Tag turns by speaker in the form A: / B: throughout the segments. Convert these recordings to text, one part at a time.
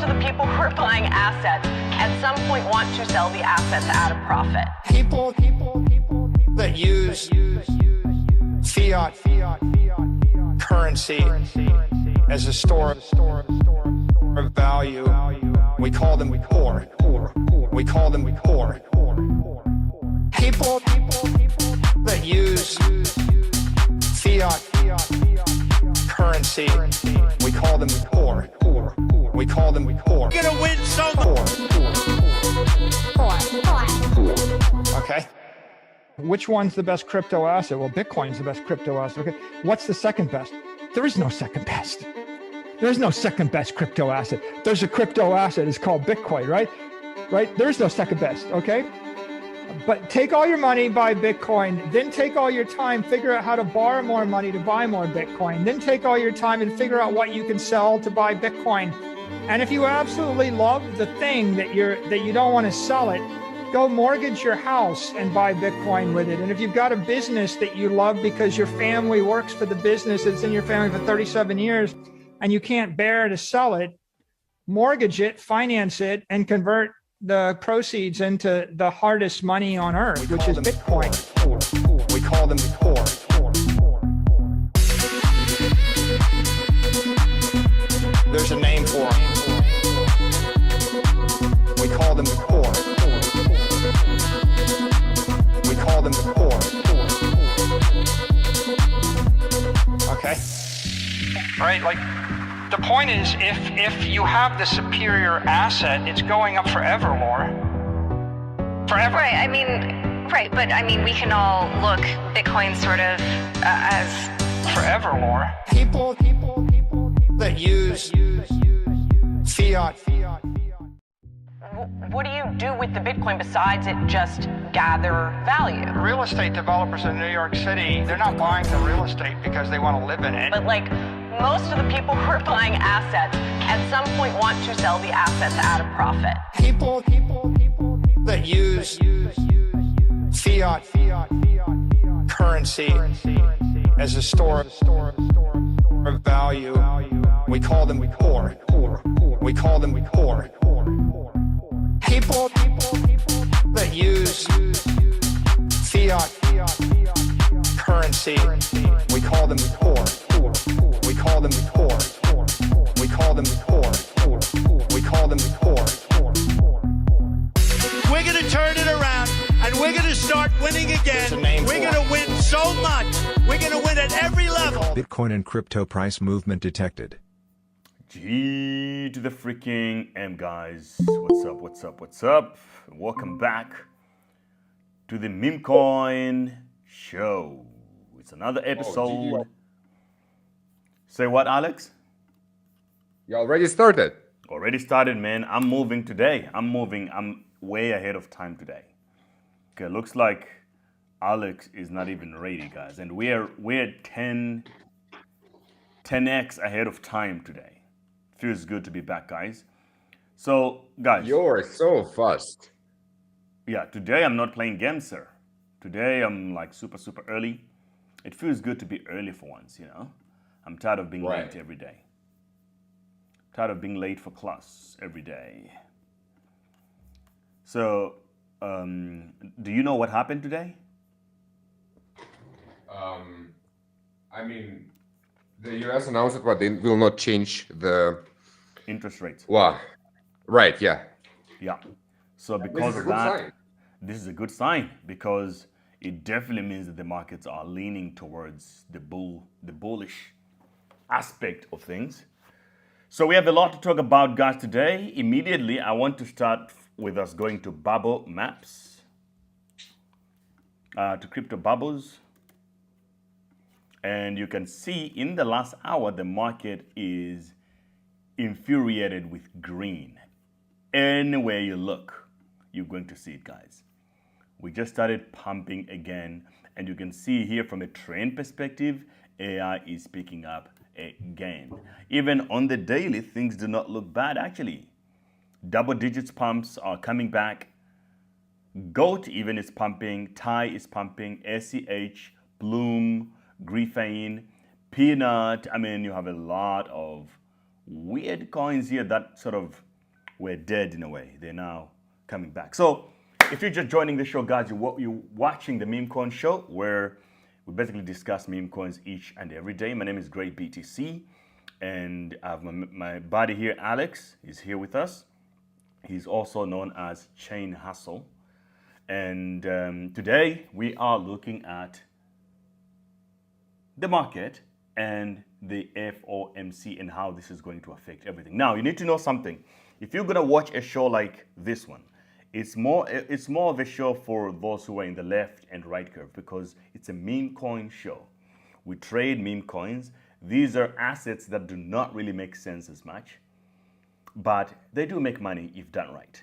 A: of the people who are buying assets at some point want to sell the assets at a profit.
B: People that use fiat currency as a store of value, we call them poor. We call them poor. People that use fiat currency, we call them poor. We call them poor.
C: You're gonna win so much.
B: Poor. Okay. Which one's the best crypto asset? Well, Bitcoin's the best crypto asset. Okay. What's the second best? There is no second best. There's no second best crypto asset. There's a crypto asset. It's called Bitcoin, right? Right? There's no second best. Okay. But take all your money, buy Bitcoin, then take all your time, figure out how to borrow more money to buy more Bitcoin, then take all your time and figure out what you can sell to buy Bitcoin. And if you absolutely love the thing that you don't want to sell it, go mortgage your house and buy Bitcoin with it. And if you've got a business that you love because your family works for the business, it's in your family for 37 years, and you can't bear to sell it, mortgage it, finance it, and convert the proceeds into the hardest money on earth, which is Bitcoin. We call them poor. There's a name for them. We call them poor. We call them poor. Okay? Right? Like, the point is, if you have the superior asset, it's going up forever, Laura. Forever.
D: Right. I mean, right. But I mean, we can all look Bitcoin sort of as
B: forever, Laura. People that use fiat.
A: What do you do with the Bitcoin besides it just gather value?
B: Real estate developers in New York City, they're not buying the real estate because they want to live in it.
A: But like, most of the people who are buying assets at some point want to sell the assets at a profit.
B: People that use fiat currency as a store of value, we call them poor. We call them poor. People that use fiat currency, we call them poor. We call them poor. We call them poor. We call them poor.
C: We're going to turn it around, and we're going to start winning again. We're going to win so much. We're going to win at every level.
E: Bitcoin and crypto price movement detected.
F: G to the freaking M, guys. What's up, what's up, what's up? Welcome back to the Memecoin Show. It's another episode. Say what, Alex?
G: You already started.
F: Already started, man. I'm moving today. I'm way ahead of time today. Okay, looks like Alex is not even ready, guys. And we're 10x ahead of time today. Feels good to be back, guys. So, guys.
G: You're so fast.
F: Yeah, today I'm not playing games, sir. Today I'm like super early. It feels good to be early for once, you know. I'm tired of being late every day. Tired of being late for class every day. So, do you know what happened today?
G: I mean, the US announced that they will not change the
F: interest rates.
G: Wow. Right, yeah.
F: Yeah. So because of that, this is a good sign because it definitely means that the markets are leaning towards the bullish aspect of things. So we have a lot to talk about, guys, today. Immediately, I want to start with us going to Bubble Maps, to Crypto Bubbles. And you can see in the last hour, the market is infuriated with green. Anywhere you look, you're going to see it, guys. We just started pumping again. And you can see here from a trend perspective, AI is picking up again. Even on the daily, things do not look bad, actually. Double digits pumps are coming back. GOAT even is pumping. TIE is pumping. SCH, Bloom, Griffane, Peanut. I mean, you have a lot of weird coins here that sort of were dead in a way. They're now coming back. So if you're just joining the show, guys, you're watching the Memecoin Show, where we basically discuss meme coins each and every day. My name is Great BTC, and I have my buddy here, Alex, is here with us. He's also known as Chain Hustle. And today we are looking at the market and the FOMC and how this is going to affect everything. Now, you need to know something. If you're going to watch a show like this one, it's more of a show for those who are in the left and right curve, because it's a meme coin show. We trade meme coins. These are assets that do not really make sense as much, but they do make money if done right.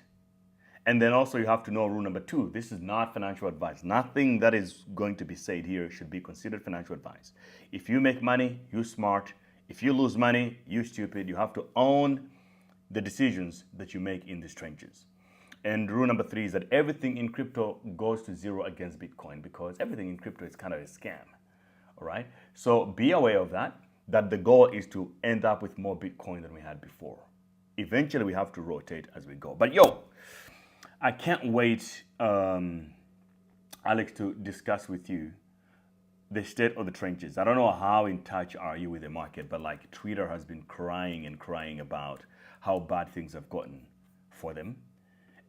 F: And then also you have to know rule number 2. This is not financial advice. Nothing that is going to be said here should be considered financial advice. If you make money, you're smart. If you lose money, you're stupid. You have to own the decisions that you make in these trenches. And rule number 3 is that everything in crypto goes to zero against Bitcoin, because everything in crypto is kind of a scam. All right? So be aware of that the goal is to end up with more Bitcoin than we had before. Eventually, we have to rotate as we go. But yo, I can't wait, Alex, to discuss with you the state of the trenches. I don't know how in touch are you with the market, but like Twitter has been crying and crying about how bad things have gotten for them.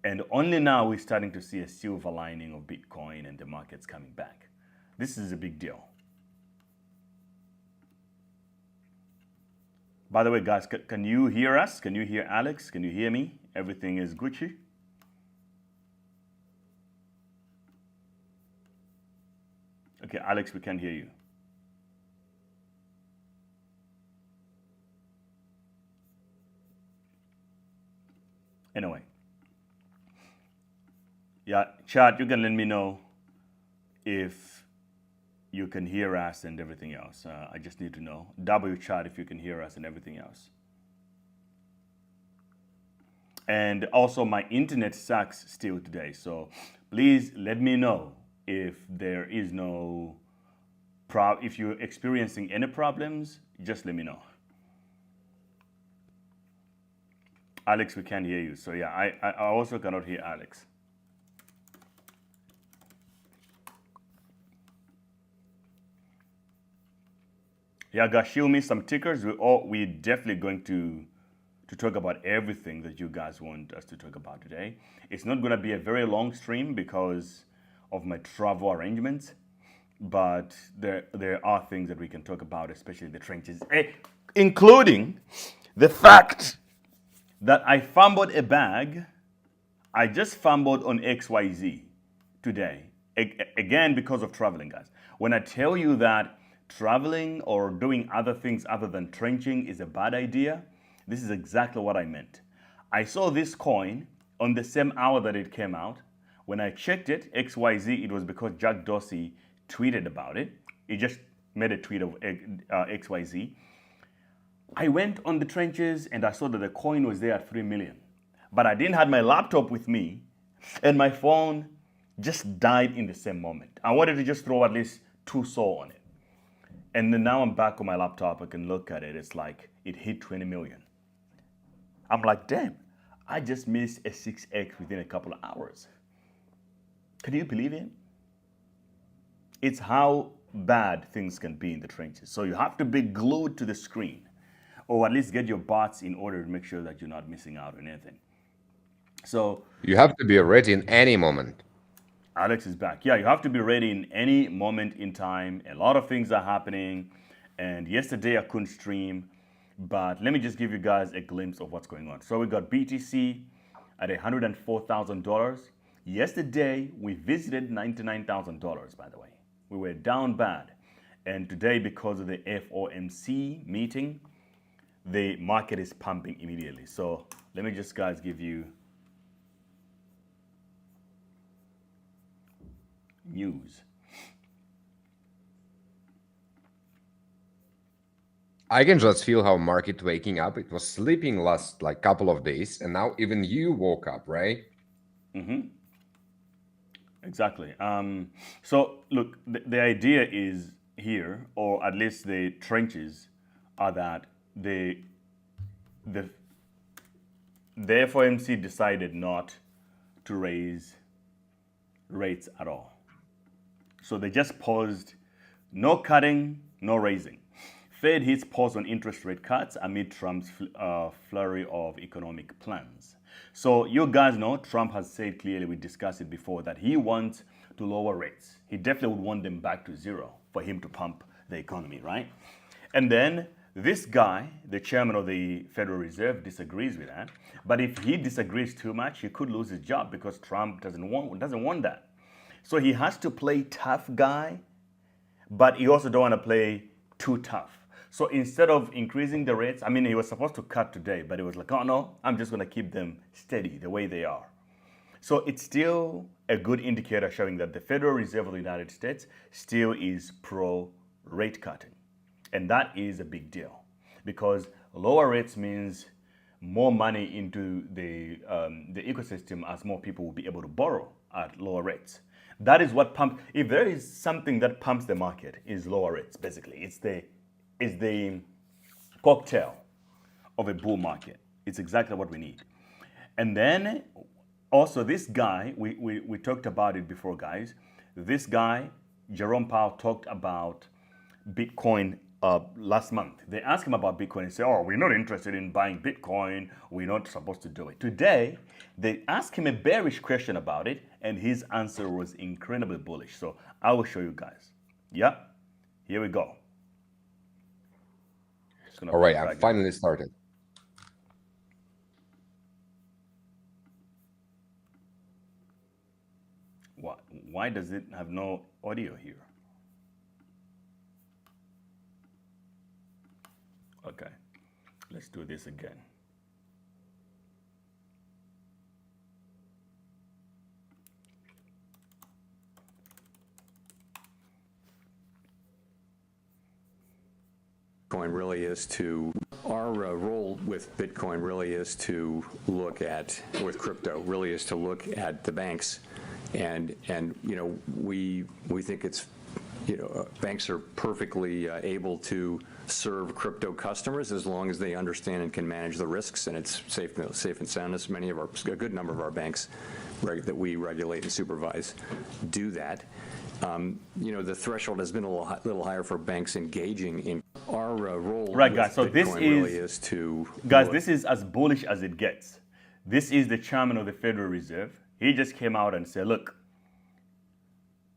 F: And only now we're starting to see a silver lining of Bitcoin and the market's coming back. This is a big deal. By the way, guys, can you hear us? Can you hear Alex? Can you hear me? Everything is Gucci? Okay, Alex, we can hear you. Anyway. Yeah, chat, you can let me know if you can hear us and everything else. I just need to know. W chat if you can hear us and everything else. And also my internet sucks still today, so please let me know if there is no if you're experiencing any problems, just let me know. Alex, we can't hear you. So yeah, I also cannot hear Alex. Yeah, guys, show me some tickers. We're definitely going to talk about everything that you guys want us to talk about today. It's not going to be a very long stream because of my travel arrangements, but there are things that we can talk about, especially the trenches, including the fact that I fumbled a bag. I just fumbled on XYZ today, again because of traveling, guys. When I tell you that traveling or doing other things other than trenching is a bad idea, this is exactly what I meant. I saw this coin on the same hour that it came out. When I checked it, XYZ, it was because Jack Dorsey tweeted about it. He just made a tweet of XYZ. I went on the trenches and I saw that the coin was there at 3 million. But I didn't have my laptop with me, and my phone just died in the same moment. I wanted to just throw at least 2 SOL on it. And then now I'm back on my laptop. I can look at it. It's like it hit 20 million. I'm like, damn, I just missed a 6x within a couple of hours. Can you believe it? It's how bad things can be in the trenches. So you have to be glued to the screen, or at least get your bots in order to make sure that you're not missing out on anything. So
G: you have to be ready in any moment.
F: Alex is back. Yeah, you have to be ready in any moment in time. A lot of things are happening. And yesterday I couldn't stream, but let me just give you guys a glimpse of what's going on. So we got BTC at $104,000. Yesterday we visited $99,000, by the way. We were down bad. And today, because of the FOMC meeting, the market is pumping immediately. So let me just, guys, give you news.
G: I can just feel how market waking up. It was sleeping last like couple of days, and now even you woke up, right?
F: Mm-hmm. Exactly. So look, the idea is here, or at least the trenches, are that the the FOMC decided not to raise rates at all. So they just paused, no cutting, no raising. Fed hits pause on interest rate cuts amid Trump's flurry of economic plans. So you guys know Trump has said clearly, we discussed it before, that he wants to lower rates. He definitely would want them back to zero for him to pump the economy, right? And then this guy, the chairman of the Federal Reserve, disagrees with that. But if he disagrees too much, he could lose his job because Trump doesn't want that. So he has to play tough guy, but he also don't want to play too tough. So instead of increasing the rates, I mean, he was supposed to cut today, but he was like, oh no, I'm just going to keep them steady the way they are. So it's still a good indicator showing that the Federal Reserve of the United States still is pro rate cutting. And that is a big deal because lower rates means more money into the ecosystem as more people will be able to borrow at lower rates. That is what pumps. If there is something that pumps the market, is lower rates. Basically, it's the cocktail of a bull market. It's exactly what we need. And then also this guy, we talked about it before, guys. This guy, Jerome Powell, talked about Bitcoin last month. They asked him about Bitcoin and said, oh, we're not interested in buying Bitcoin. We're not supposed to do it. Today, they asked him a bearish question about it, and his answer was incredibly bullish. So I will show you guys. Yeah, here we go.
G: All right, I finally started.
F: Why does it have no audio here? Okay, let's do this again.
H: Really is to, our role with Bitcoin really is to look at, with crypto, really is to look at the banks. And you know, we think it's, you know, banks are perfectly able to serve crypto customers as long as they understand and can manage the risks, and it's safe and sound. As many of our, a good number of our banks that we regulate and supervise do that. You know, the threshold has been a little higher for banks engaging in our role.
F: Right, guys. So this
H: really is to,
F: guys, this is as bullish as it gets. This is the chairman of the Federal Reserve. He just came out and said, look,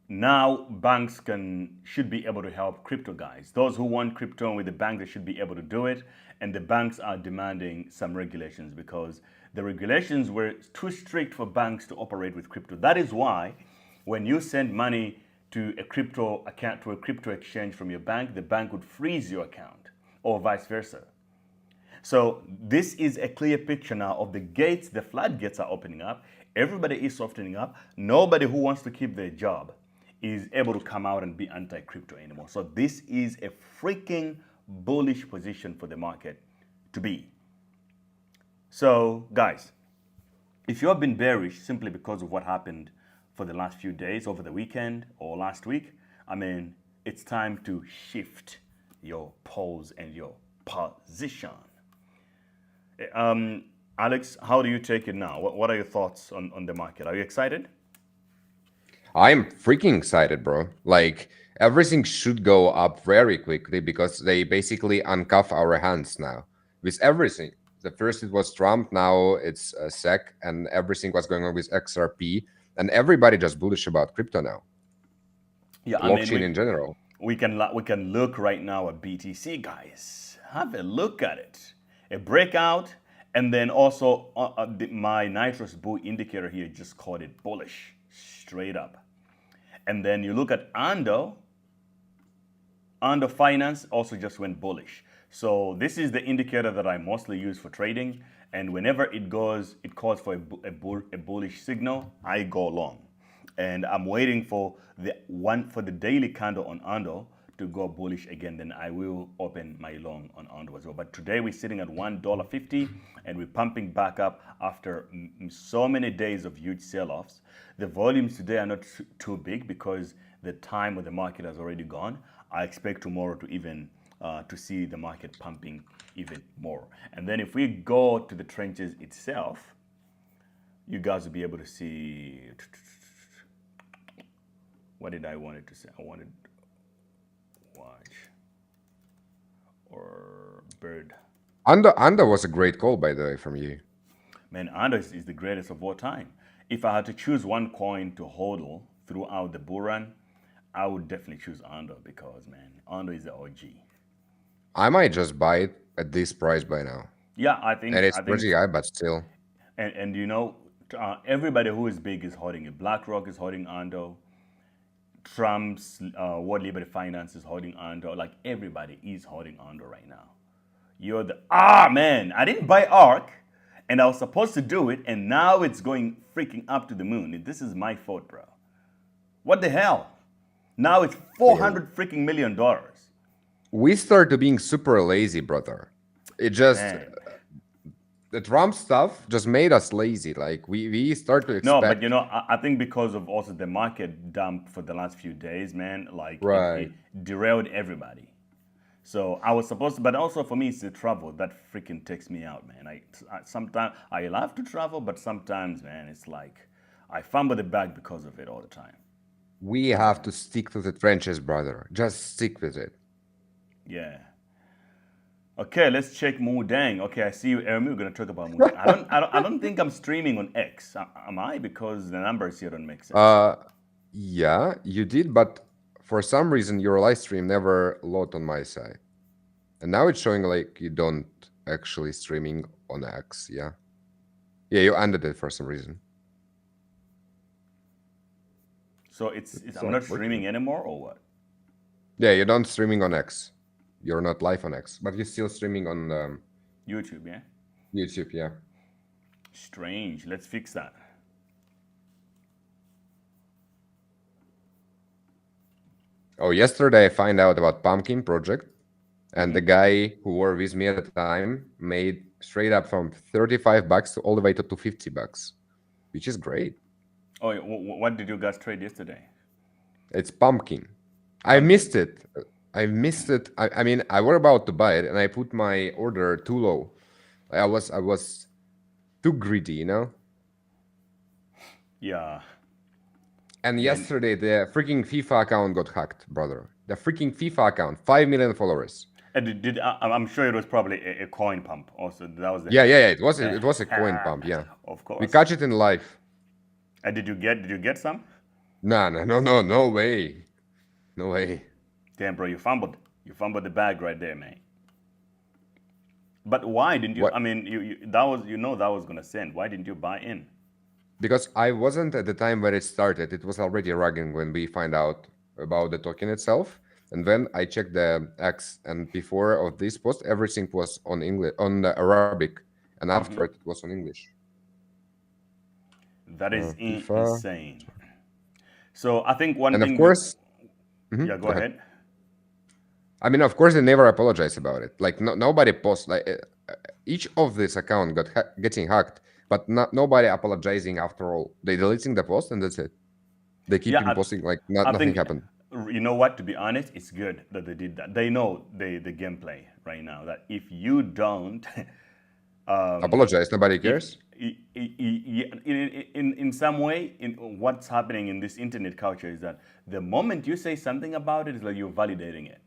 F: now banks should be able to help crypto guys. Those who want crypto with the bank, they should be able to do it. And the banks are demanding some regulations because the regulations were too strict for banks to operate with crypto. That is why when you send money to a crypto account, to a crypto exchange from your bank, the bank would freeze your account or vice versa. So this is a clear picture now of the gates. The floodgates are opening up. Everybody is softening up. Nobody who wants to keep their job is able to come out and be anti-crypto anymore. So this is a freaking bullish position for the market to be. So guys, if you have been bearish simply because of what happened for the last few days, over the weekend or last week, I mean, it's time to shift your pose and your position. Alex, how do you take it now? What are your thoughts on the market? Are you excited?
G: I'm freaking excited, bro. Like, everything should go up very quickly because they basically uncuff our hands now with everything. The first it was Trump, now it's SEC, and everything was going on with XRP, and everybody just bullish about crypto now.
F: Yeah,
G: blockchain in general.
F: We can look right now at BTC, guys. Have a look at it. A breakout, and then also my Nitros Bull indicator here just called it bullish, straight up. And then you look at Ando Finance also just went bullish. So this is the indicator that I mostly use for trading. And whenever it calls for a bullish signal, I go long. And I'm waiting for the daily candle on Ando to go bullish again. Then I will open my long on Ando as well. But today we're sitting at $1.50 and we're pumping back up after so many days of huge sell-offs. The volumes today are not too big because the time of the market has already gone. I expect tomorrow to even to see the market pumping even more. And then if we go to the trenches itself, you guys will be able to see, what did I want it to say? I wanted watch or bird.
G: Ando was a great call, by the way, from you.
F: Man, Ando is the greatest of all time. If I had to choose one coin to hodl throughout the bull run, I would definitely choose Ando because, man, Ando is the OG.
G: I might just buy it at this price by now.
F: Yeah, I think.
G: And it's pretty high, but still.
F: And you know, everybody who is big is holding it. BlackRock is holding Ando. Trump's World Liberty Finance is holding Ando. Like everybody is holding Ando right now. You're the man. I didn't buy ARK, and I was supposed to do it, and now it's going freaking up to the moon. This is my fault, bro. What the hell? Now it's $400 freaking million.
G: We started being super lazy, brother. It just the Trump stuff just made us lazy. Like we start to expect.
F: No, but you know, I think because of also the market dump for the last few days, man, like it derailed everybody. So I was supposed to, but also for me, it's the travel that freaking takes me out, man. I sometimes I love to travel, but sometimes, man, it's like I fumble the bag because of it all the time.
G: We have to stick to the trenches, brother. Just stick with it.
F: Yeah. Okay, let's check Moodang. Okay, I see you, Ermi. We're gonna talk about Moodang. I don't think I'm streaming on X. Am I? Because the numbers here don't make sense.
G: Yeah, you did, but for some reason your live stream never loaded on my side, and now it's showing like you don't actually streaming on X. Yeah, you ended it for some reason.
F: So it's I'm not streaming anymore, or what?
G: Yeah, you don't streaming on X. You're not live on X, but you're still streaming on
F: YouTube, yeah?
G: YouTube, yeah.
F: Strange. Let's fix that.
G: Oh, yesterday I found out about Pumpkin Project, and the guy who were with me at the time made straight up from $35 to all the way to $50, which is great.
F: Oh, what did you guys trade yesterday?
G: It's Pumpkin. I missed it. I mean, I were about to buy it, and I put my order too low. I was too greedy, you know.
F: Yeah.
G: And yesterday, the freaking FIFA account got hacked, brother. The freaking FIFA account, 5 million followers.
F: And I'm sure it was probably a coin pump. Also, that was the
G: yeah. It was a coin pump. Yeah.
F: Of course.
G: We catch it in live.
F: And did you get some?
G: No way. No way.
F: Damn, bro, you fumbled the bag right there, man. But why didn't you?
G: What?
F: I mean, that was gonna send. Why didn't you buy in?
G: Because I wasn't at the time when it started. It was already rugging when we find out about the token itself. And then I checked the X, and before of this post, everything was on English, on the Arabic, and after it was on English.
F: That is insane. So I think one
G: and
F: thing.
G: Of course.
F: Yeah, go ahead.
G: I mean, of course, they never apologize about it. Like nobody posts. Like each of this account getting hacked, but nobody apologizing after all. They deleting the post and that's it. They keep posting like nothing happened.
F: You know what? To be honest, it's good that they did that. They know the gameplay right now. That if you don't
G: apologize, nobody cares.
F: In some way, in what's happening in this internet culture is that the moment you say something about it, it's like you're validating it.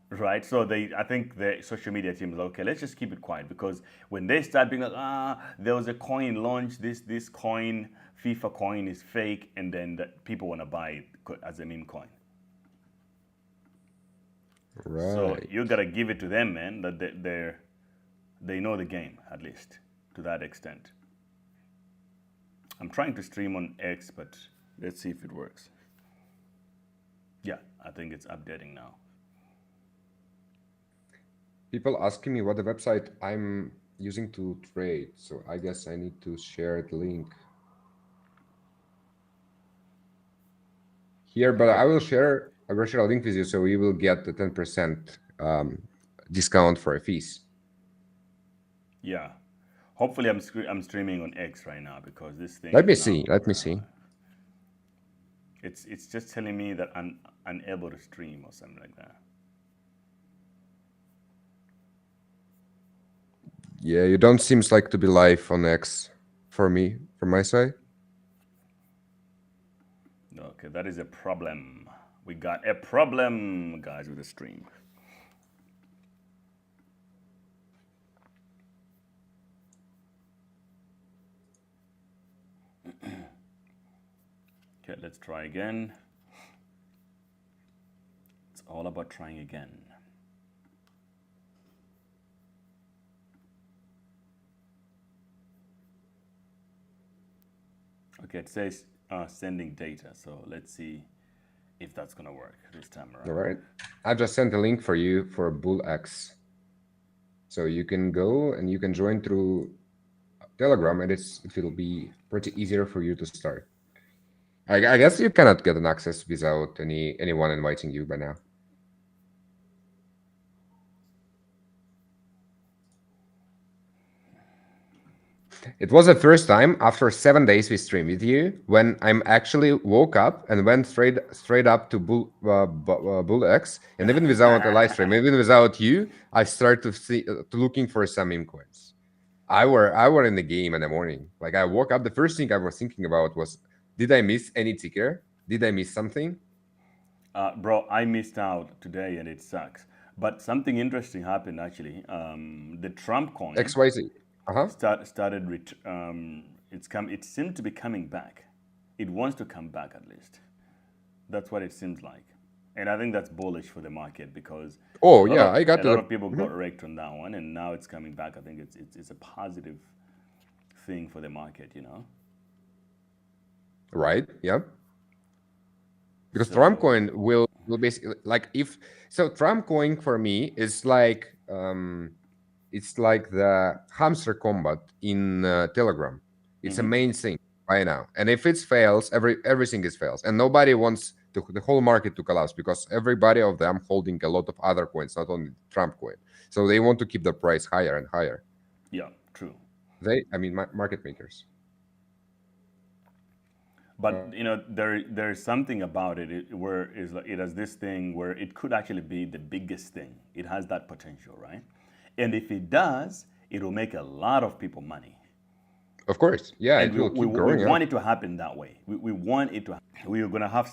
F: Right? So I think the social media team is like, okay, let's just keep it quiet, because when they start being like, there was a coin launched, this coin, FIFA coin is fake, and then people want to buy it as a meme coin.
G: Right.
F: So you gotta give it to them, man. That they know the game, at least to that extent. I'm trying to stream on X, but let's see if it works. Yeah, I think it's updating now.
G: People asking me what the website I'm using to trade, so I guess I need to share the link here. But I will share a link with you, so we will get the 10% discount for a fees.
F: Yeah, hopefully I'm streaming on X right now, because this thing.
G: Let me see.
F: It's just telling me that I'm unable to stream or something like that.
G: Yeah, you don't seems like to be live on X for me, from my side.
F: Okay, that is a problem. We got a problem, guys, with the stream. Okay, let's try again. It's all about trying again. Okay, it says sending data, so let's see if that's gonna work this time around.
G: All right. I just sent a link for you for BullX. So you can go and you can join through Telegram, and it will be pretty easier for you to start. I guess you cannot get an access without anyone inviting you by now. It was the first time after 7 days we streamed with you when I'm actually woke up and went straight up to BullX, and even without a live stream, even without you, I started to looking for some meme coins. I were in the game in the morning. Like I woke up, the first thing I was thinking about was, did I miss any ticker? Did I miss something?
F: Bro, I missed out today and it sucks. But something interesting happened actually. The Trump coin
G: XYZ.
F: started. It seemed to be coming back. It wants to come back at least. That's what it seems like, and I think that's bullish for the market because a lot of people got wrecked on that one, and now it's coming back. I think it's a positive thing for the market, you know.
G: Right. Yeah. Because Trump coin will basically Trump coin for me is like it's like the hamster combat in Telegram. It's a main thing right now, and if it fails, everything is fails, and nobody wants the whole market to collapse because everybody of them holding a lot of other coins, not only Trump coin. So they want to keep the price higher and higher.
F: Yeah, true.
G: Market makers.
F: But you know, there's something about it where it has this thing where it could actually be the biggest thing. It has that potential, right? And if it does, it will make a lot of people money.
G: Of course, yeah,
F: and
G: it will keep growing.
F: We want it to happen that way. We want it to. We're gonna have.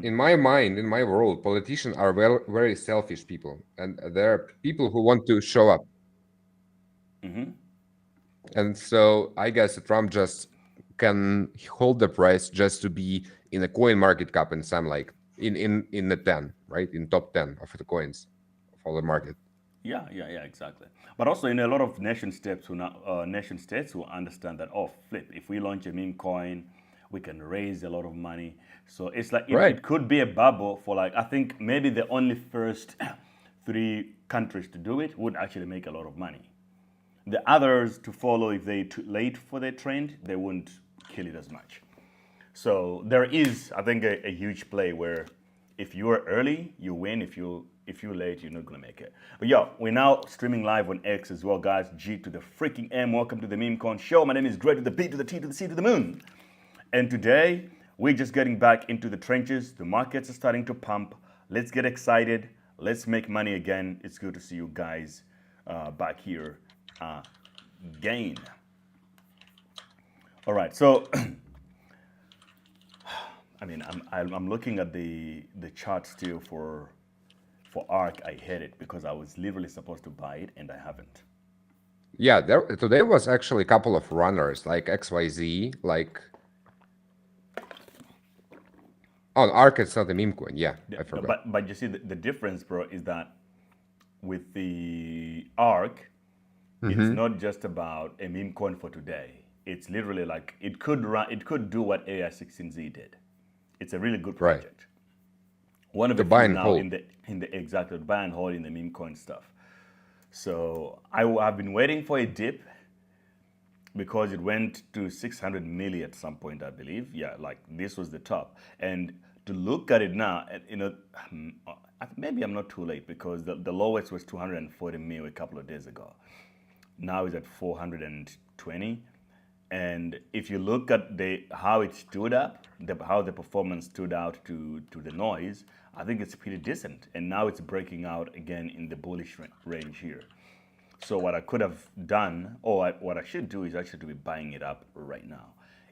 G: In my mind, in my world, politicians are very selfish people, and there are people who want to show up. And so I guess Trump just can hold the price just to be in a coin market cap and some like in the 10, right? In top 10 of the coins of all the market.
F: Yeah, exactly. But also in a lot of nation states who understand that, if we launch a meme coin, we can raise a lot of money. So it's like it could be a bubble for like, I think maybe the only first 3 countries to do it would actually make a lot of money. The others to follow, if they're too late for their trend, they won't kill it as much. So there is, I think, a huge play where if you are early, you win. If you're late, you're not gonna make it. But yo, we're now streaming live on X as well, guys. G to the freaking M. Welcome to the Memecoin Show. My name is Greg to the B to the T to the C to the moon. And today, we're just getting back into the trenches. The markets are starting to pump. Let's get excited. Let's make money again. It's good to see you guys back here again. All right, so I mean, I'm looking at the chart still for ARK. I hate it because I was literally supposed to buy it and I haven't.
G: Yeah, today was actually a couple of runners like XYZ, like ARK is not a meme coin. Yeah, I forgot.
F: But you see, the difference, bro, is that with the ARK, it's not just about a meme coin for today. It's literally like it could do what AI16Z did. It's a really good project.
G: Right.
F: One of the
G: buy
F: few
G: and
F: now
G: hold.
F: in the exactly buy and hold in the meme coin stuff. So I've been waiting for a dip because it went to 600 milli at some point, I believe. Yeah, like this was the top. And to look at it now, you know, maybe I'm not too late because the lowest was 240 mil a couple of days ago. Now it's at 420. And if you look at how it stood up, how the performance stood out to the noise, I think it's pretty decent. And now it's breaking out again in the bullish range here. So what I could have done, or what I should do, is actually to be buying it up right now.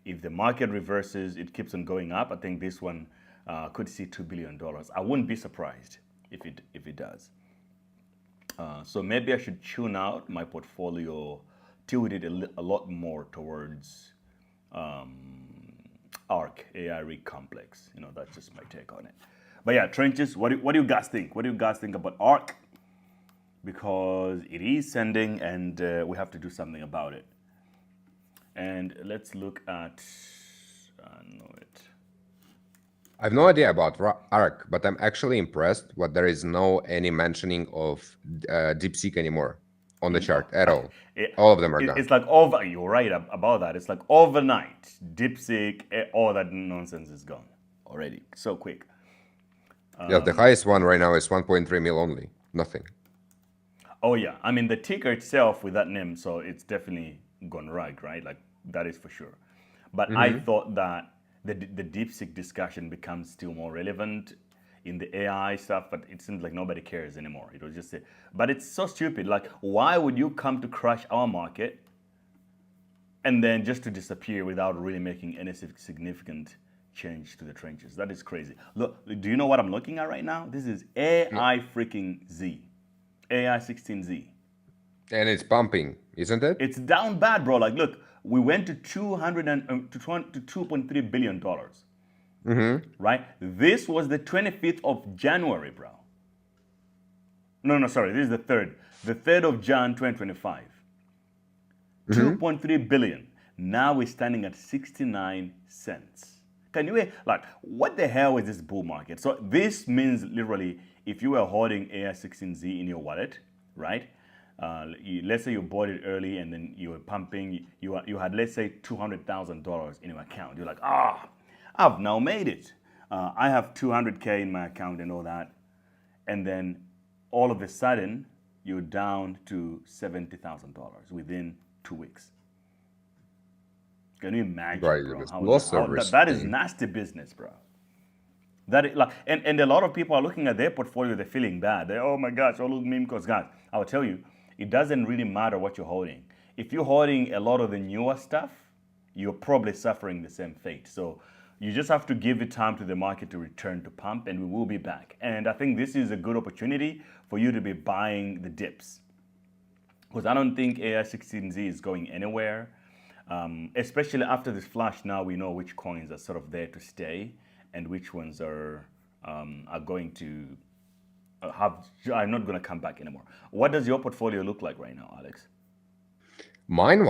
F: If the market reverses, it keeps on going up. I think this one could see $2 billion. I wouldn't be surprised if it does. So maybe I should tune out my portfolio, tilt it a lot more towards ARC, AI Rig Complex. You know, that's just my take on it. But yeah, trenches, what do you guys think? What do you guys think about ARC? Because it is sending, and we have to do something about it. And let's look at,
G: I have no idea about ARC, but I'm actually impressed what there is no any mentioning of DeepSeek anymore on the chart at all. All of them are gone.
F: It's like you're right about that. It's like overnight, DeepSeek, all that nonsense is gone already, so quick.
G: Yeah, the highest one right now is 1.3 mil only, nothing.
F: Oh yeah, I mean the ticker itself with that name, so it's definitely gone right? Like that is for sure. But I thought that the DeepSeek discussion becomes still more relevant in the AI stuff, but it seems like nobody cares anymore. It was just but it's so stupid. Like, why would you come to crash our market and then just to disappear without really making any significant change to the trenches? That is crazy. Look, do you know what I'm looking at right now? This is AI freaking Z. AI 16Z.
G: And it's pumping, isn't it?
F: It's down bad, bro. Like, look, we went to $2.3 billion. Right? This was the 25th of January, bro. No, sorry. This is the 3rd. The 3rd of Jan, 2025. 2.3 billion. Now we're standing at 69 cents. Can you, like, what the hell is this bull market? So this means literally, if you were holding AI16Z in your wallet, right? Let's say you bought it early and then you were pumping, you had, let's say, $200,000 in your account. You're like, I've now made it. I have 200K in my account and all that. And then all of a sudden, you're down to $70,000 within 2 weeks. Can you imagine,
G: right,
F: bro?
G: That
F: is nasty business, bro. That is like, and a lot of people are looking at their portfolio, they're feeling bad. They're, oh my gosh, all those Memecoins, guys. I will tell you, it doesn't really matter what you're holding. If you're holding a lot of the newer stuff, you're probably suffering the same fate. So you just have to give it time to the market to return to pump, and we will be back. And I think this is a good opportunity for you to be buying the dips, because I don't think AI16Z is going anywhere. Especially after this flash, now we know which coins are sort of there to stay and which ones are going to are not going to come back anymore. What does your portfolio look like right now, Alex?
G: Mine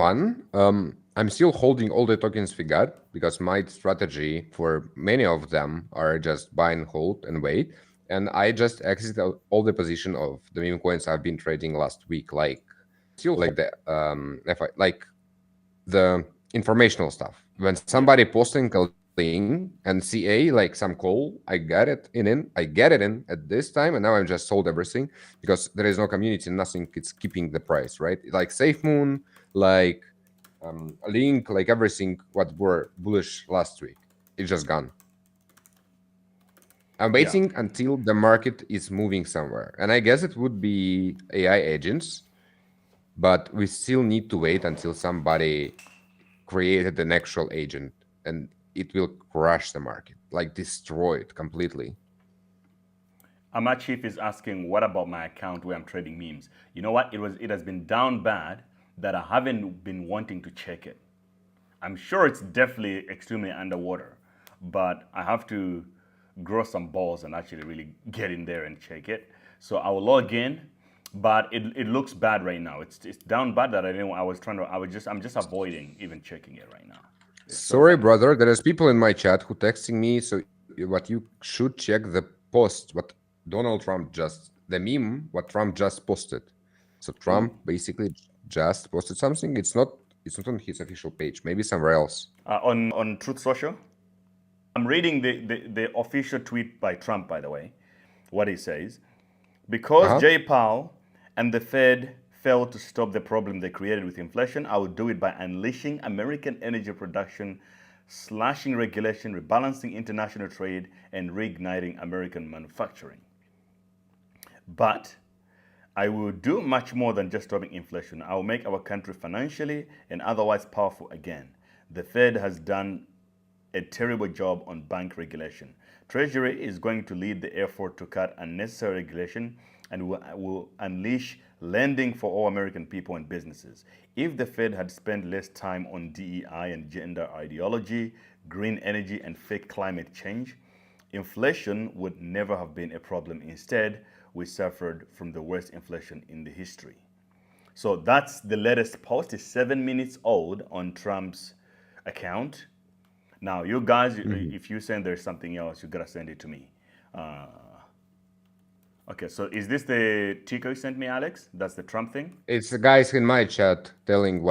G: I'm still holding all the tokens we got, because my strategy for many of them are just buy and hold and wait. And I just exited all the position of the meme coins I've been trading last week, like still like the the informational stuff. When somebody posting a link and CA like some call, I get it in at this time, and now I'm just sold everything because there is no community, nothing. It's keeping the price, right? Like SafeMoon, like Link, like everything what were bullish last week, it's just gone. I'm waiting until the market is moving somewhere, and I guess it would be AI agents, but we still need to wait until somebody created an actual agent, and it will crash the market, like destroy it completely.
F: Ahmad Chief is asking, what about my account where I'm trading memes? You know what? It has been down bad that I haven't been wanting to check it. I'm sure it's definitely extremely underwater, but I have to grow some balls and actually really get in there and check it. So I will log in, but it looks bad right now. It's down bad that I'm just avoiding even checking it right now.
G: Sorry, brother. There is people in my chat who texting me. So what you should check the post, what Donald Trump the meme, what Trump just posted. So Trump basically just posted something. It's not on his official page. Maybe somewhere else.
F: On Truth Social. I'm reading the official tweet by Trump, by the way. What he says: because Jay Powell and the Fed failed to stop the problem they created with inflation, I will do it by unleashing American energy production, slashing regulation, rebalancing international trade, and reigniting American manufacturing. But I will do much more than just stopping inflation. I will make our country financially and otherwise powerful again. The Fed has done a terrible job on bank regulation. Treasury is going to lead the effort to cut unnecessary regulation and will unleash lending for all American people and businesses. If the Fed had spent less time on DEI and gender ideology, green energy, and fake climate change, inflation would never have been a problem. Instead, we suffered from the worst inflation in the history. So that's the latest post. It's 7 minutes old on Trump's account. Now, you guys, if you send there's something else, you gotta send it to me. Okay, so is this the ticker you sent me, Alex? That's the Trump thing?
G: It's the guys in my chat telling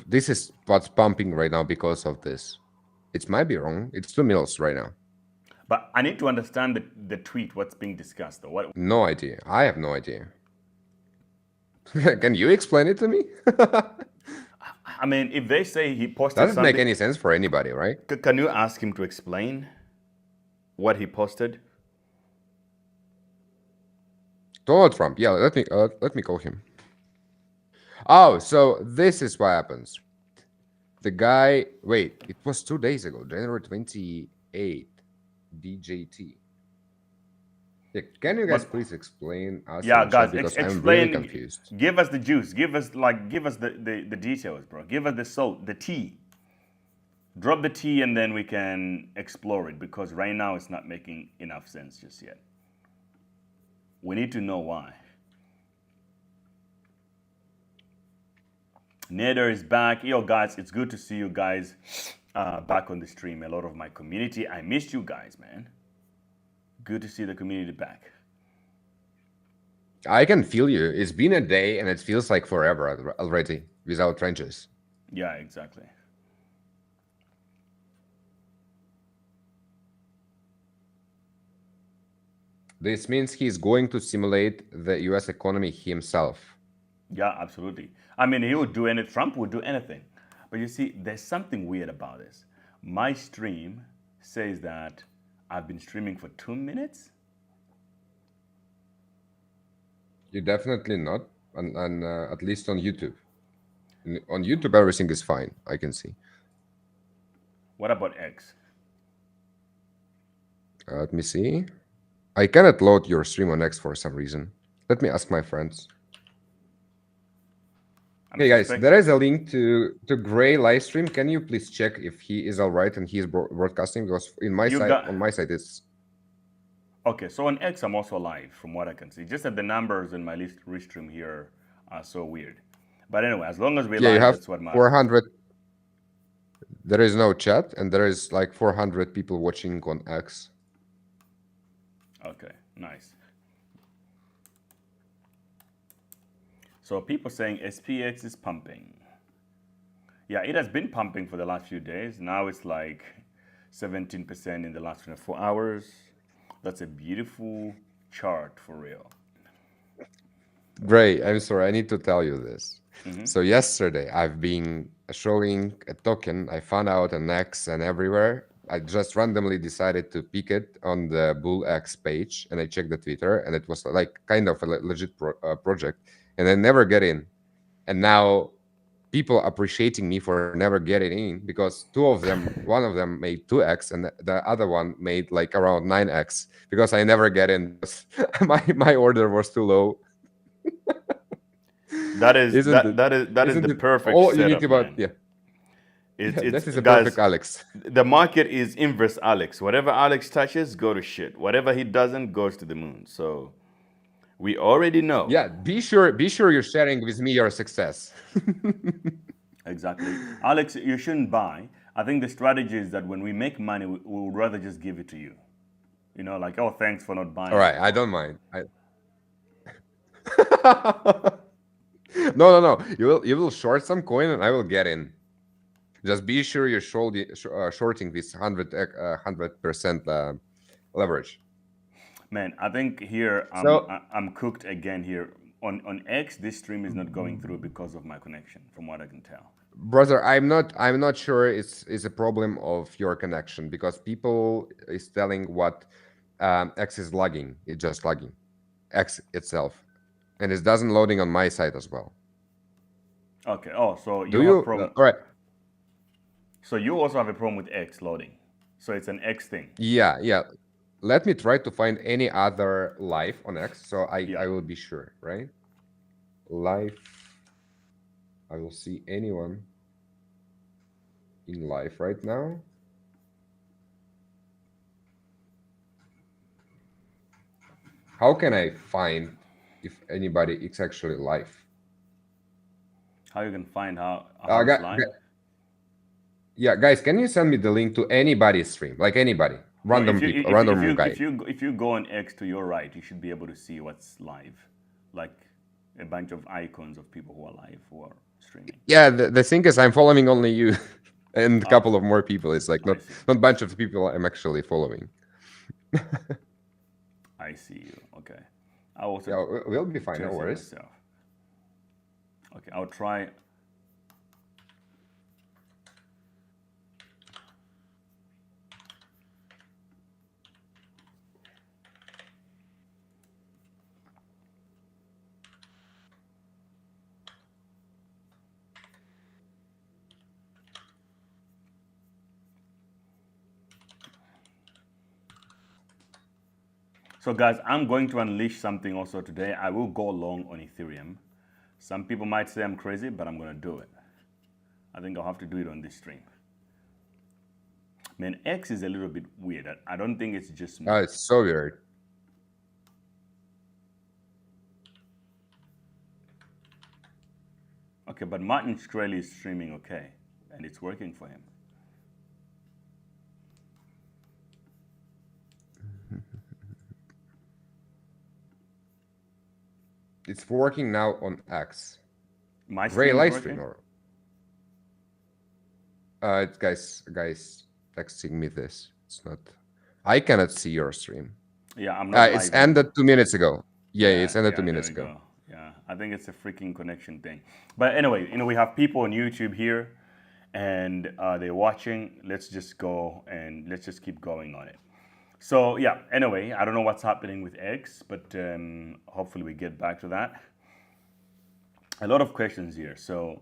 G: this is what's pumping right now because of this. It might be wrong. It's 2 mils right now.
F: But I need to understand the tweet, what's being discussed, though. What?
G: No idea. I have no idea. Can you explain it to me?
F: I mean, if they say he posted
G: Doesn't
F: something...
G: make any sense for anybody, right?
F: Can you ask him to explain what he posted?
G: Donald Trump. Yeah, let me call him. Oh, so this is what happens. The guy... Wait, it was 2 days ago, January 28th. DJT. Yeah, can you guys please explain us?
F: Yeah, guys,
G: because
F: explain.
G: I'm really confused.
F: Give us the juice. Give us the details, bro. Give us the salt, the tea. Drop the tea, and then we can explore it. Because right now it's not making enough sense just yet. We need to know why. Nader is back. Yo, guys, it's good to see you guys back on the stream. A lot of my community. I missed you guys, man. Good to see the community back.
G: I can feel you. It's been a day, and it feels like forever already without trenches.
F: Yeah, exactly.
G: This means he's going to simulate the US economy himself.
F: Yeah, absolutely. I mean, he would do anything. Trump would do anything. But you see, there's something weird about this. My stream says that I've been streaming for 2 minutes.
G: You're definitely not, and at least on YouTube. On YouTube, everything is fine. I can see.
F: What about X?
G: Let me see. I cannot load your stream on X for some reason. Let me ask my friends. Hey guys, there is a link to Gray live stream. Can you please check if he is all right and he is broadcasting? Because in my side, on my side, it's
F: okay. So on X, I'm also live, from what I can see. Just that the numbers in my restream here are so weird. But anyway, as long as we live, that's what matters.
G: 400. There is no chat, and there is like 400 people watching on X.
F: Okay, nice. So people saying SPX is pumping. Yeah, it has been pumping for the last few days. Now it's like 17% in the last 24 hours. That's a beautiful chart for real.
G: Gray, I'm sorry, I need to tell you this. So yesterday, I've been showing a token. I found out an X and everywhere. I just randomly decided to pick it on the Bull X page, and I checked the Twitter, and it was like kind of a legit project. And I never get in. And now people appreciating me for never getting in because one of them made 2x and the other one made like around 9x because I never get in. my order was too low.
F: That is the perfect setup,
G: this is a perfect Alex.
F: The market is inverse Alex. Whatever Alex touches, go to shit. Whatever he doesn't, goes to the moon. So we already know.
G: Yeah, be sure you're sharing with me your success.
F: Exactly. Alex, you shouldn't buy. I think the strategy is that when we make money, we would rather just give it to you. You know, like, oh, thanks for not buying.
G: All right, I don't mind. No. You will short some coin and I will get in. Just be sure you're shorting this 100% leverage.
F: Man, I think here I'm cooked again here. On X, this stream is not going through because of my connection, from what I can tell.
G: Brother, I'm not sure it's a problem of your connection because people is telling what X is lagging. It's just lagging. X itself. and it doesn't loading on my side as well.
F: Okay. Oh, so
G: Do
F: you have
G: you?
F: a problem.
G: All right.
F: So you also have a problem with X loading. So it's an X thing.
G: Yeah. Let me try to find any other live on X, so I will be sure, right? Live. I will see anyone in live right now. How can I find if anybody is actually live?
F: How you can find how
G: Gu-
F: it's live?
G: gu- yeah, guys, can you send me the link to anybody's stream, like anybody,
F: No,
G: random people, random guy?
F: if you go on X to your right, you should be able to see what's live, like a bunch of icons of people who are live who are streaming.
G: Yeah, the thing is, I'm following only you and a couple of more people. It's like not a bunch of people I'm actually following.
F: I see you. Okay. I also
G: Yeah, we'll be fine. No
F: test it
G: worries.
F: myself. Okay, I'll try. So guys, I'm going to unleash something also today. I will go long on Ethereum. Some people might say I'm crazy, but I'm going to do it. I think I'll have to do it on this stream. Man, X is a little bit weird. I don't think it's just me.
G: Oh, it's so weird.
F: Okay, but Martin Shkreli is streaming okay, and it's working for him.
G: It's working now on X.
F: My
G: Very
F: stream
G: light
F: is
G: stream,
F: working?
G: or it's guys texting me this. It's not. I cannot see your stream.
F: Yeah, I'm not.
G: It's
F: live
G: ended 2 minutes ago. Yeah,
F: Yeah,
G: it's ended
F: yeah,
G: 2
F: there
G: minutes
F: we
G: ago.
F: go. Yeah, I think it's a freaking connection thing. But anyway, we have people on YouTube here, and they're watching. Let's just go and let's just keep going on it. So yeah, anyway, I don't know what's happening with X, but hopefully we get back to that. A lot of questions here. So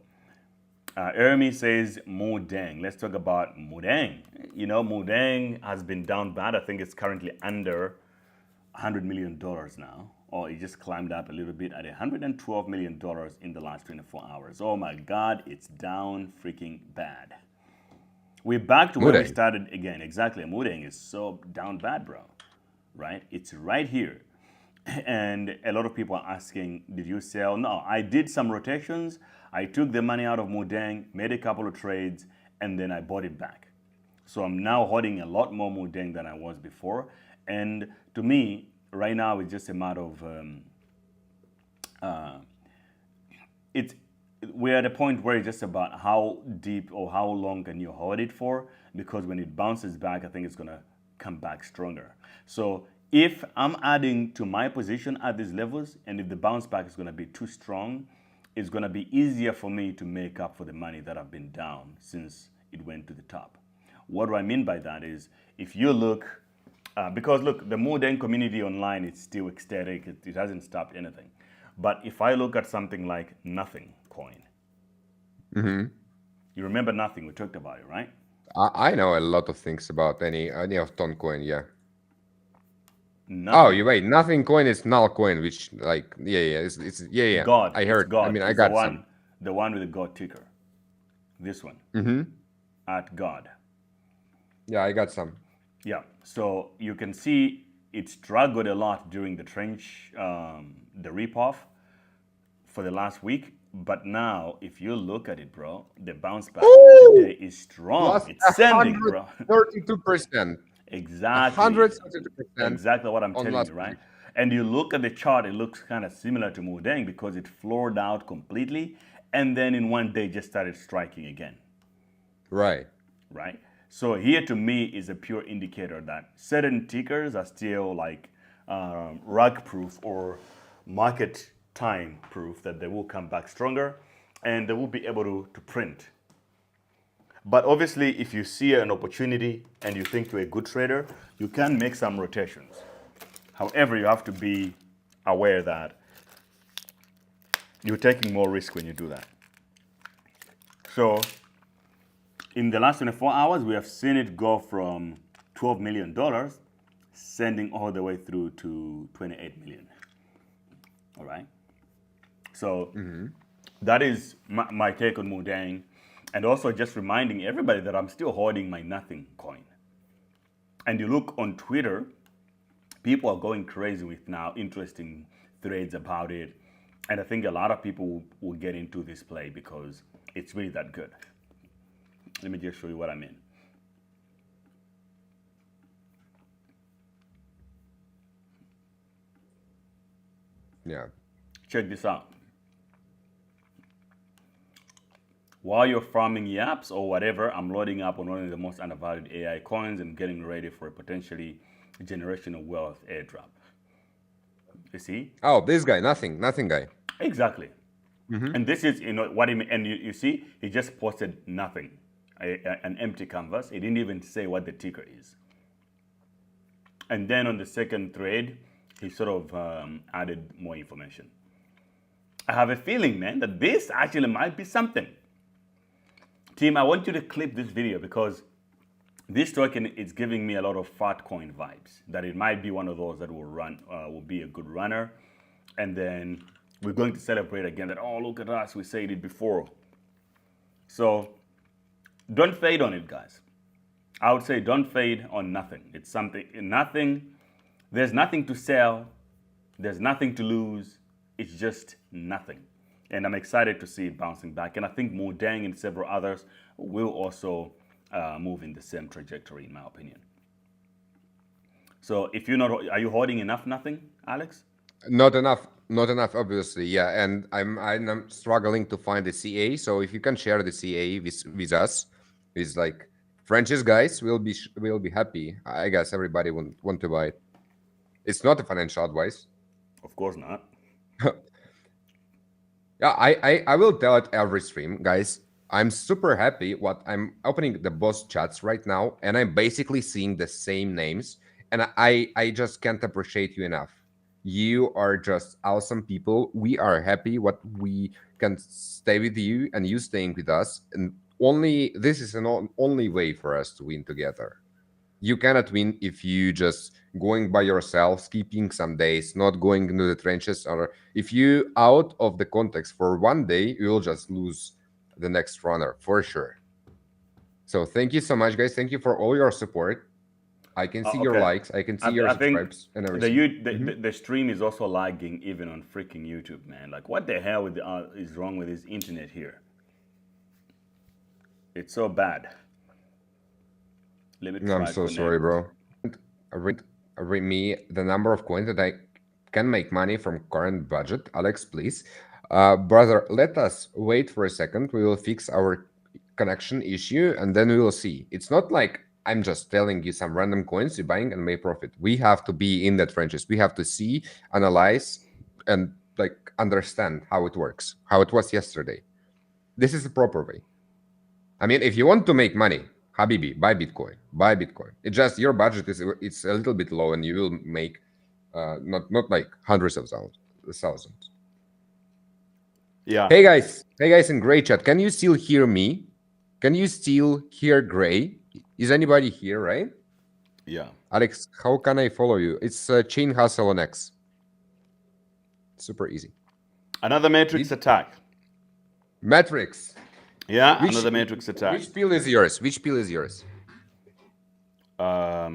F: Ermi says Mudeng. Let's talk about Mudeng. Mudeng has been down bad. I think it's currently under $100 million now, or it just climbed up a little bit at $112 million in the last 24 hours. Oh my God, it's down freaking bad. We're back to where we
G: Mudeng.
F: started again. Exactly. Mudeng is so down bad, bro. Right? It's right here. And a lot of people are asking, did you sell? No, I did some rotations. I took the money out of Mudeng, made a couple of trades, and then I bought it back. So I'm now holding a lot more Mudeng than I was before. And to me, right now, it's just a matter of we're at a point where it's just about how deep or how long can you hold it for, because when it bounces back, I think it's going to come back stronger. So if I'm adding to my position at these levels, and if the bounce back is going to be too strong, it's going to be easier for me to make up for the money that I've been down since it went to the top. What do I mean by that is, if you look, because look, the Mudeng community online is still ecstatic. It hasn't stopped anything. But if I look at something like Nothing Coin, you remember Nothing? We talked about it, right?
G: I know a lot of things about any of Toncoin. Yeah.
F: Nothing.
G: Oh, you wait. Nothing coin is null coin, which yeah.
F: God.
G: I heard.
F: It's God.
G: I mean, I
F: It's
G: got
F: the
G: some.
F: one with the God ticker. This one. At God.
G: Yeah, I got some.
F: Yeah. So you can see it struggled a lot during the trench, the rip-off for the last week. But now, if you look at it, bro, the bounce back today is strong.
G: Plus
F: It's sending, bro.
G: 32%.
F: Exactly.
G: 132%.
F: Exactly what I'm
G: on
F: telling
G: last
F: you, right?
G: week.
F: And you look at the chart, it looks kind of similar to Mudeng because it floored out completely, and then in one day just started striking again,
G: Right.
F: right? So here to me is a pure indicator that certain tickers are still like rug proof or market time proof that they will come back stronger and they will be able to print. But obviously, if you see an opportunity and you think you're a good trader, you can make some rotations. However, you have to be aware that you're taking more risk when you do that. So in the last 24 hours, we have seen it go from $12 million, sending all the way through to 28 million. All right. So that is my take on Mudang. And also just reminding everybody that I'm still holding my nothing coin. And you look on Twitter, people are going crazy with now interesting threads about it. And I think a lot of people will get into this play because it's really that good. Let me just show you what I mean.
G: Yeah.
F: Check this out. While you're farming yaps or whatever, I'm loading up on one of the most undervalued AI coins and getting ready for a potentially generational wealth airdrop. You see?
G: Oh, this guy, nothing guy.
F: Exactly. And this is, what he mean. And you see, he just posted nothing, an empty canvas. He didn't even say what the ticker is. And then on the second thread, he sort of added more information. I have a feeling, man, that this actually might be something. Team, I want you to clip this video because this token is giving me a lot of fat coin vibes. That it might be one of those that will be a good runner. And then we're going to celebrate again that, oh, look at us, we said it before. So don't fade on it, guys. I would say don't fade on nothing. It's nothing. There's nothing to sell. There's nothing to lose. It's just nothing. And I'm excited to see it bouncing back. And I think Mudang and several others will also move in the same trajectory, in my opinion. So if you're not, are you holding enough nothing, Alex?
G: Not enough, obviously. Yeah, and I'm struggling to find the CA. So if you can share the CA with us, it's like French's guys will be happy. I guess everybody want to buy it. It's not a financial advice.
F: Of course not.
G: Yeah, I will tell it every stream, guys. I'm super happy what I'm opening the boss chats right now, and I'm basically seeing the same names, and I just can't appreciate you enough. You are just awesome people. We are happy what we can stay with you and you staying with us, and this is an only way for us to win together. You cannot win if you just going by yourself, skipping some days, not going into the trenches, or if you out of the context for one day, you will just lose the next runner for sure. So thank you so much, guys. Thank you for all your support. I can see your likes. I can see your subscribes and everything.
F: The stream is also lagging even on freaking YouTube, man. Like, what the hell is wrong with this internet here? It's so bad.
G: I'm so sorry, bro. Read me the number of coins that I can make money from current budget. Alex, please. Brother, let us wait for a second. We will fix our connection issue and then we will see. It's not like I'm just telling you some random coins you're buying and make profit. We have to be in the trenches. We have to see, analyze, and like understand how it works, how it was yesterday. This is the proper way. I mean, if you want to make money, Habibi, buy Bitcoin. Buy Bitcoin. It's just your budget it's a little bit low, and you will make not like hundreds of thousands.
F: Yeah.
G: Hey guys in Gray chat, can you still hear me? Can you still hear Gray? Is anybody here, right?
F: Yeah.
G: Alex, how can I follow you? It's Chain Hustle on X. Super easy.
F: Another Matrix attack.
G: Matrix.
F: Yeah, another Matrix attack.
G: Which pill is yours? Which pill is yours?
F: I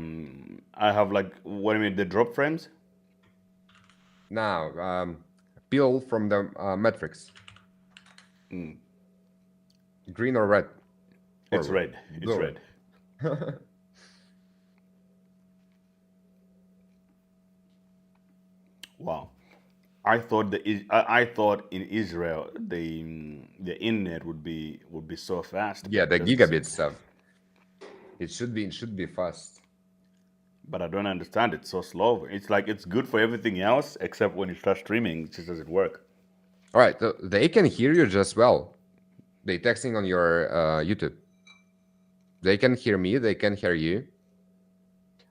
F: have like, what do you mean, the drop frames?
G: Now, pill from the Matrix. Green or red?
F: It's red. It's red. Wow. I thought in Israel the internet would be so fast.
G: Yeah, the gigabit stuff. It should be fast.
F: But I don't understand. It's so slow. It's like it's good for everything else except when you start streaming, it just doesn't work.
G: All right, so they can hear you just well. They texting on your YouTube. They can hear me. They can hear you.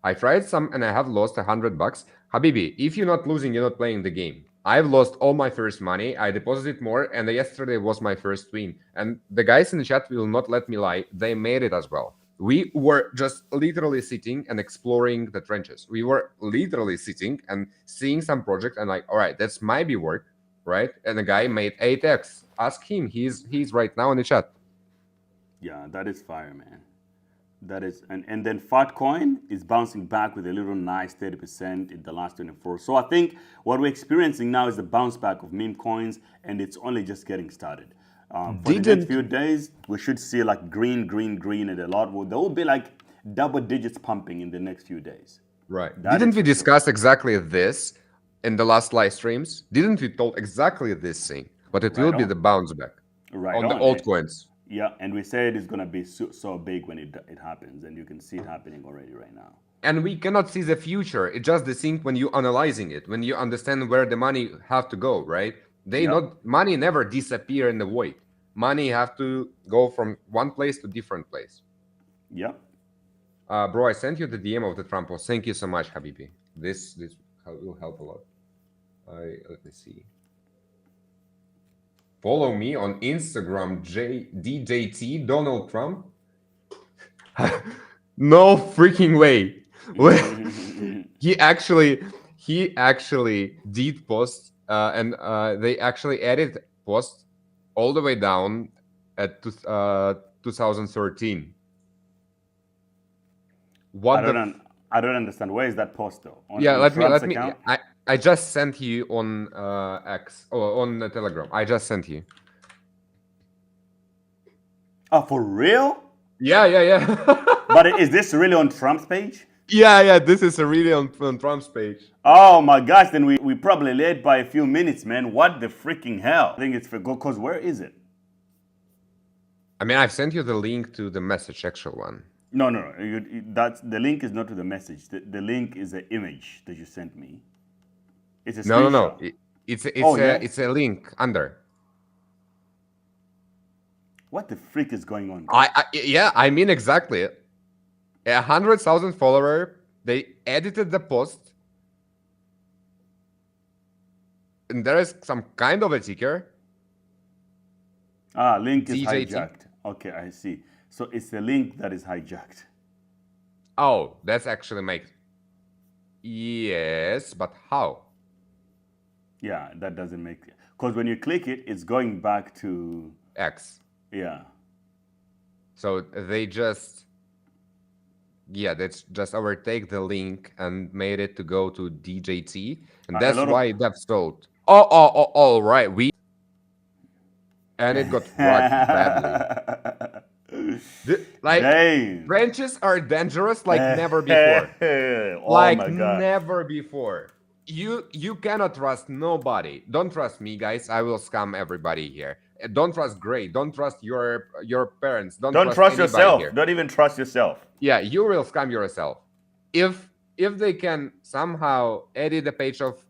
G: I tried some and I have lost $100. Habibi, if you're not losing, you're not playing the game. I've lost all my first money. I deposited more, and yesterday was my first win. And the guys in the chat will not let me lie. They made it as well. We were just literally sitting and exploring the trenches. We were literally sitting and seeing some project and like, all right, that's might be work, right? And the guy made 8x. Ask him. He's right now in the chat.
F: Yeah, that is fire, man. That is, and then Fatcoin is bouncing back with a little nice 30% in the last 24. So I think what we're experiencing now is the bounce back of meme coins, and it's only just getting started. For the next few days, we should see like green, and a lot. There will be like double digits pumping in the next few days.
G: Right. Didn't we discuss exactly this in the last live streams? Didn't we told exactly this thing? But it will be the bounce back on the altcoins.
F: Yeah, and we said it's going to be so big when it happens, and you can see it happening already right now.
G: And we cannot see the future. It's just the thing when you're analyzing it, when you understand where the money have to go, right? Money never disappear in the void. Money have to go from one place to different place.
F: Yeah.
G: Bro, I sent you the DM of the Trump post. Thank you so much, Habibi. This will help a lot. Let me see. Follow me on Instagram, DJT Donald Trump. No freaking way. He actually did post, and they actually added post all the way down at 2013.
F: I don't understand. Where is that post though?
G: Let me. I just sent you on X or on Telegram. I just sent you.
F: Oh, for real?
G: Yeah.
F: But is this really on Trump's page?
G: Yeah. This is really on Trump's page.
F: Oh my gosh! Then we probably late by a few minutes, man. What the freaking hell? I think it's for go. Cause where is it?
G: I mean, I've sent you the link to the message, actual one.
F: No. That's the link is not to the message. The link is the image that you sent me. It's a screenshot.
G: No. It's a link under.
F: What the freak is going on?
G: I mean exactly. 100,000 follower. They edited the post, and there is some kind of a ticker.
F: Link is
G: DJT.
F: hijacked. Okay, I see. So it's the link that is hijacked.
G: Oh, that's actually make. Yes, but how?
F: Yeah, that doesn't make it. Because when you click it, it's going back to
G: X.
F: Yeah.
G: So they just overtake the link and made it to go to DJT, and that's why that sold. Oh, all right. And it got rocked badly. Branches are dangerous like never before. Never before. You cannot trust nobody. Don't trust me, guys. I will scam everybody here. Don't trust Gray. Don't trust your parents. Don't trust
F: yourself.
G: Here.
F: Don't even trust yourself.
G: Yeah, you will scam yourself. If they can somehow edit the page of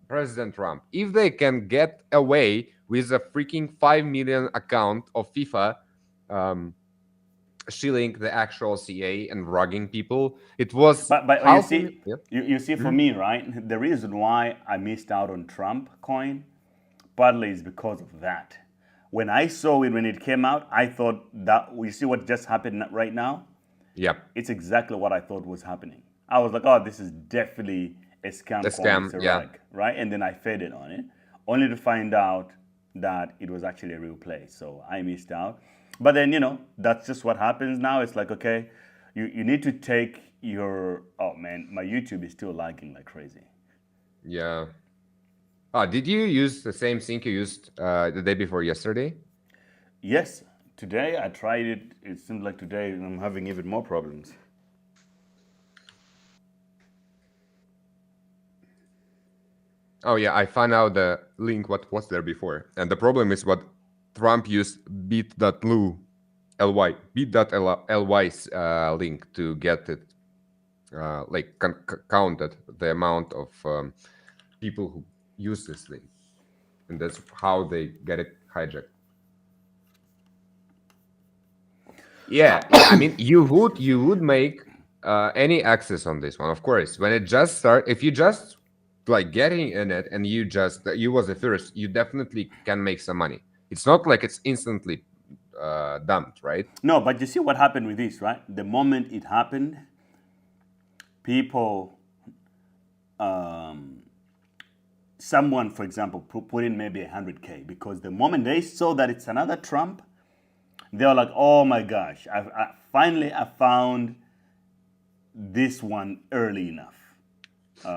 G: President Trump, if they can get away with a freaking 5 million account of FIFA, shilling the actual CA and rugging people, it was.
F: But you see, for me, right, the reason why I missed out on Trump coin, partly is because of that. When I saw it when it came out, I thought that you see what just happened right now.
G: Yep,
F: it's exactly what I thought was happening. I was like, oh, this is definitely a scam. Right? And then I faded on it, only to find out that it was actually a real play. So I missed out. But then, that's just what happens now. It's like, okay, you need to take your... Oh, man, my YouTube is still lagging like crazy.
G: Yeah. Did you use the same thing you used the day before yesterday?
F: Yes. Today I tried it. It seems like today I'm having even more problems.
G: Oh, yeah, I found out the link what was there before. And the problem is what Trump used bit.ly link to get it, counted the amount of people who use this link. And that's how they get it hijacked. Yeah, I mean, you would make any access on this one, of course. When it just starts, if you just like getting in it and you was the first, you definitely can make some money. It's not like it's instantly dumped, right?
F: No, but you see what happened with this, right? The moment it happened, people, someone, for example, put in maybe 100K, because the moment they saw that it's another Trump, they were like, oh my gosh, I finally found this one early enough.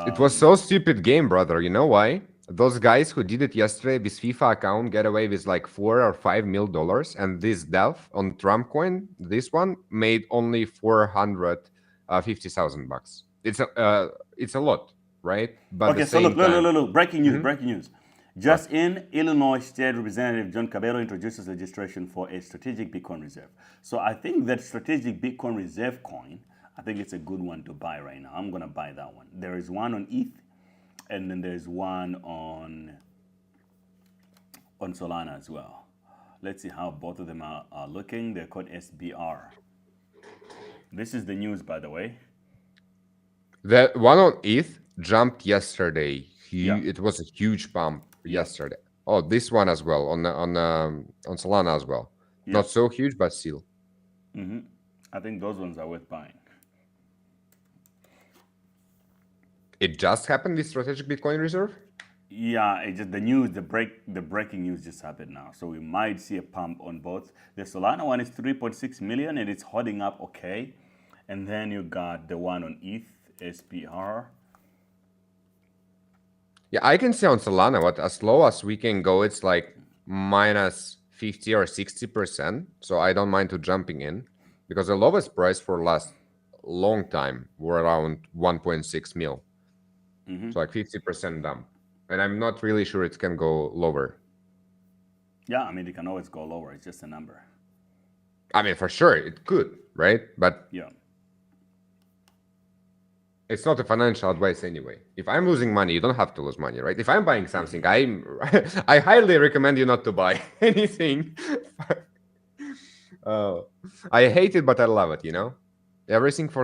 G: It was so stupid game, brother. You know why? Those guys who did it yesterday, this FIFA account, get away with like $4 or $5 million, and this dev on Trump coin, this one made only $450,000. It's a lot, right? But
F: Okay, so look, breaking news, breaking news. Just in, Illinois State Representative John Cabello introduces registration for a strategic Bitcoin reserve. So I think that strategic Bitcoin reserve coin, I think it's a good one to buy right now. I'm going to buy that one. There is one on ETH, and then there's one on Solana as well. Let's see how both of them are looking. They're called SBR. This is the news, by the way.
G: That one on ETH jumped yesterday.
F: Yeah.
G: It was a huge pump yesterday. Oh, this one as well on Solana as well.
F: Yeah.
G: Not so huge, but still.
F: I think those ones are worth buying.
G: It just happened, this strategic Bitcoin reserve?
F: Yeah, it just the news, the breaking news just happened now. So we might see a pump on both. The Solana one is 3.6 million and it's holding up okay. And then you got the one on ETH, SPR.
G: Yeah, I can see on Solana what as low as we can go, it's like minus 50 or 60%. So I don't mind to jumping in, because the lowest price for last long time were around 1.6 mil. So like 50% dump. And I'm not really sure it can go lower.
F: Yeah, I mean, it can always go lower. It's just a number.
G: I mean, for sure it could, right? But
F: yeah,
G: it's not a financial advice anyway. If I'm losing money, you don't have to lose money, right? If I'm buying something, I highly recommend you not to buy anything. I hate it, but I love it, you know? Everything for